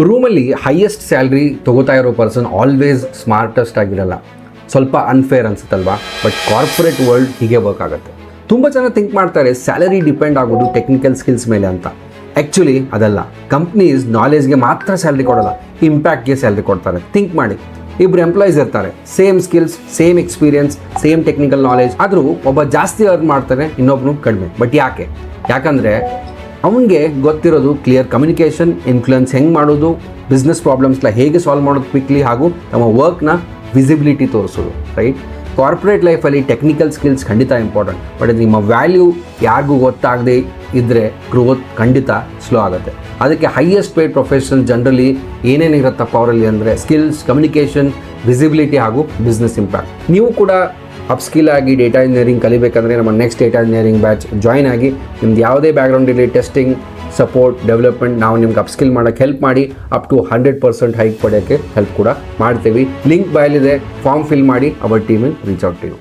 ರೂಮಲ್ಲಿ highest salary ತಗೋತಾ ಇರೋ ಪರ್ಸನ್ ಆಲ್ವೇಸ್ ಸ್ಮಾರ್ಟೆಸ್ಟ್ ಆಗಿರಲ್ಲ. ಸ್ವಲ್ಪ ಅನ್ಫೇರ್ ಅನ್ಸುತ್ತಲ್ವಾ? ಬಟ್ ಕಾರ್ಪೊರೇಟ್ ವರ್ಲ್ಡ್ ಹೀಗೆ ವರ್ಕ್ ಆಗುತ್ತೆ. ತುಂಬ ಜನ ಥಿಂಕ್ ಮಾಡ್ತಾರೆ ಸ್ಯಾಲರಿ ಡಿಪೆಂಡ್ ಆಗೋದು ಟೆಕ್ನಿಕಲ್ ಸ್ಕಿಲ್ಸ್ ಮೇಲೆ ಅಂತ. ಆ್ಯಕ್ಚುಲಿ ಅದಲ್ಲ. ಕಂಪ್ನೀಸ್ ನಾಲೆಜ್ಗೆ ಮಾತ್ರ ಸ್ಯಾಲ್ರಿ ಕೊಡೋಲ್ಲ, ಇಂಪ್ಯಾಕ್ಟ್ಗೆ ಸ್ಯಾಲ್ರಿ ಕೊಡ್ತಾರೆ. ಥಿಂಕ್ ಮಾಡಿ, ಇಬ್ಬರು ಎಂಪ್ಲಾಯೀಸ್ ಇರ್ತಾರೆ, same skills, same experience, same technical knowledge, ಆದರೂ ಒಬ್ಬ ಜಾಸ್ತಿ ಅರ್ನ್ ಮಾಡ್ತಾನೆ, ಇನ್ನೊಬ್ಬನು ಕಡಿಮೆ. ಬಟ್ ಯಾಕಂದರೆ ಅವನಿಗೆ ಗೊತ್ತಿರೋದು ಕ್ಲಿಯರ್ ಕಮ್ಯುನಿಕೇಷನ್, ಇನ್ಫ್ಲುಯೆನ್ಸ್ ಹೆಂಗೆ ಮಾಡೋದು, ಬಿಸ್ನೆಸ್ ಪ್ರಾಬ್ಲಮ್ಸ್ನ ಹೇಗೆ ಸಾಲ್ವ್ ಮಾಡೋದು ಕ್ವಿಕ್ಲಿ, ಹಾಗೂ ನಮ್ಮ ವರ್ಕ್ನ ವಿಸಿಬಿಲಿಟಿ ತೋರಿಸೋದು. ರೈಟ್? ಕಾರ್ಪೊರೇಟ್ ಲೈಫಲ್ಲಿ ಟೆಕ್ನಿಕಲ್ ಸ್ಕಿಲ್ಸ್ ಖಂಡಿತ ಇಂಪಾರ್ಟೆಂಟ್, ಬಟ್ ನಿಮ್ಮ ವ್ಯಾಲ್ಯೂ ಯಾರಿಗೂ ಗೊತ್ತಾಗದೆ ಇದ್ದರೆ ಗ್ರೋತ್ ಖಂಡಿತ ಸ್ಲೋ ಆಗುತ್ತೆ. ಅದಕ್ಕೆ ಹೈಯೆಸ್ಟ್ ಪೇಯ್ಡ್ ಪ್ರೊಫೆಷನಲ್ ಜನರಲಿ ಏನೇನಿರುತ್ತಪ್ಪ ಅವರಲ್ಲಿ ಅಂದರೆ ಸ್ಕಿಲ್ಸ್, ಕಮ್ಯುನಿಕೇಷನ್, ವಿಸಿಬಿಲಿಟಿ ಹಾಗೂ ಬಿಸ್ನೆಸ್ ಇಂಪ್ಯಾಕ್ಟ್. ನೀವು ಕೂಡ ಅಪ್ಸ್ಕಿಲ್ ಆಗಿ ಡೇಟಾ ಇಂಜಿನಿಯರಿಂಗ್ ಕಲಿಬೇಕಂದ್ರೆ ನಮ್ಮ next data engineering batch join ಆಗಿ ನಿಮ್ದು ಯಾವುದೇ ಬ್ಯಾಕ್ಗ್ರೌಂಡ್ ಇರಲಿ, ಟೆಸ್ಟಿಂಗ್, ಸಪೋರ್ಟ್, ಡೆವಲಪ್ಮೆಂಟ್, ನಾವು ನಿಮ್ಗೆ ಅಪ್ಸ್ಕಿಲ್ ಮಾಡೋಕ್ಕೆ ಹೆಲ್ಪ್ ಮಾಡಿ ಅಪ್ ಟು 100% ಹೈಕ್ ಪಡೆಯೋಕ್ಕೆ ಹೆಲ್ಪ್ ಕೂಡ ಮಾಡ್ತೀವಿ. ಲಿಂಕ್ ಬಾಯಲ್ಲಿದೆ, ಫಾರ್ಮ್ ಫಿಲ್ ಮಾಡಿ ಅವರ್ ಟೀಮಿಗೆ ರೀಚ್ ಔಟ್ ಟು ಯು.